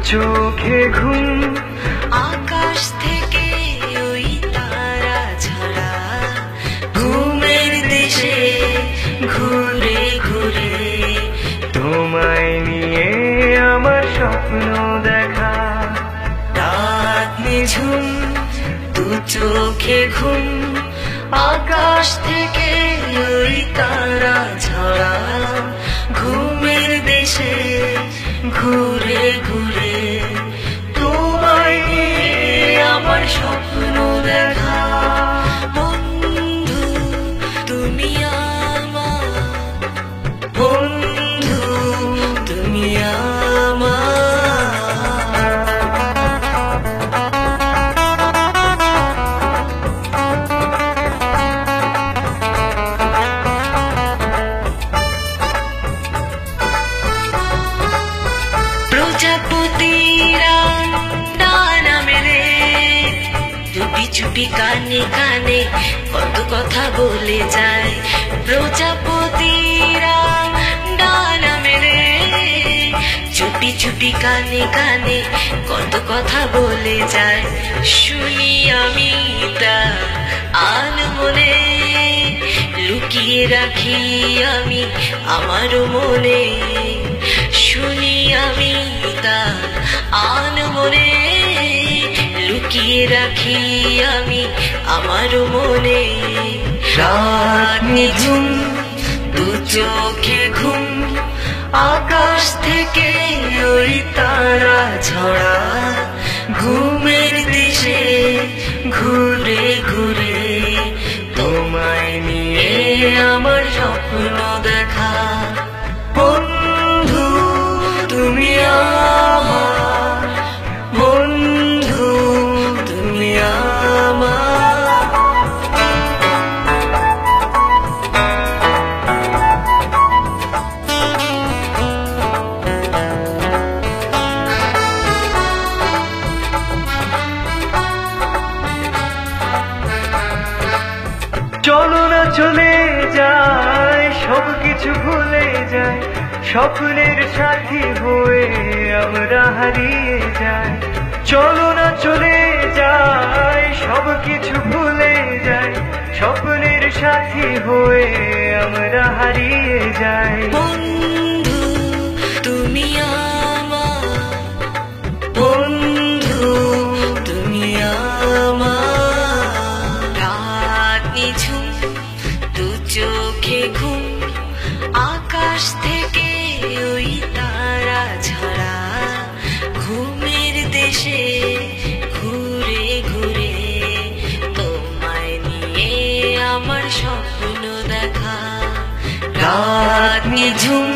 চোখে ঘুম, আকাশ থেকে ওই তারা ঝরা ঘুমের দেশে ঘুরে ঘুরে তোমায় নিয়ে আমার স্বপ্ন দেখা। রাত নিঝুম, দু চোখে ঘুম, আকাশ থেকে ওই তারা ঝরা ঘুমের দেশে ঘুরে ঘুরে তোমায় নিয়ে আমার স্বপ্ন দেখা। বন্ধু তুমি আমার, বন্ধু তুমি আমার। প্রজাপতিরা ডানা মেলে চুপি চুপি কানে কানে কত কথা বলে যায়। প্রজাপতিরা ডানা মেলে চুপি চুপি কানে কানে কত কথা বলে যায়। শুনি আমি তা আনমনে লুকিয়ে রাখি আমি আমার মনে। শুনি আমি তা আনমনে লুকিয়ে রাখি আমি আমার মনে। রাত নিঝুম, দু চোখে ঘুম, আকাশ থেকে ওই তারা ঝরা ঘুমের দেশে ঘুরে ঘুরে তোমায় নিয়ে আমার স্বপ্ন দেখা। বন্ধু তুমি আমার, বন্ধু তুমি আমার। চলো না চলে যায় সবকিছু ভুলে যায়, স্বপ্নের সাথী হয়ে আমরা হারিয়ে যাই। চলো না চলে যায় সবকিছু ভুলে যায়, স্বপ্নের সাথী হয়ে আমরা হারিয়ে যাই। বন্ধু তুমি আমার, বন্ধু তুমি আমার। রাত নিঝুম, দু চোখে ঘুম, আকাশ থেকে ওই তারা ঝরা ঘুমের দেশে ঘুরে ঘুরে তোমায় নিয়ে আমার স্বপ্ন দেখা। রাত নিঝুম,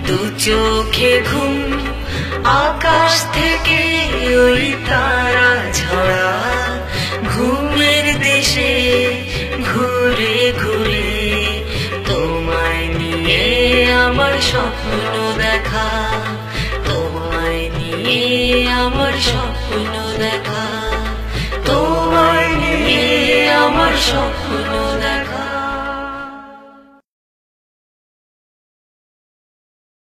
দু চোখে ঘুম, আকাশ থেকে ওই তারা ঝরা ঘুমের দেশে ঘুরে ঘুরে তোমায় নিয়ে আমার স্বপ্ন দেখা। তোমায় নিয়ে আমার স্বপ্ন দেখা, তোমায় নিয়ে আমার স্বপ্ন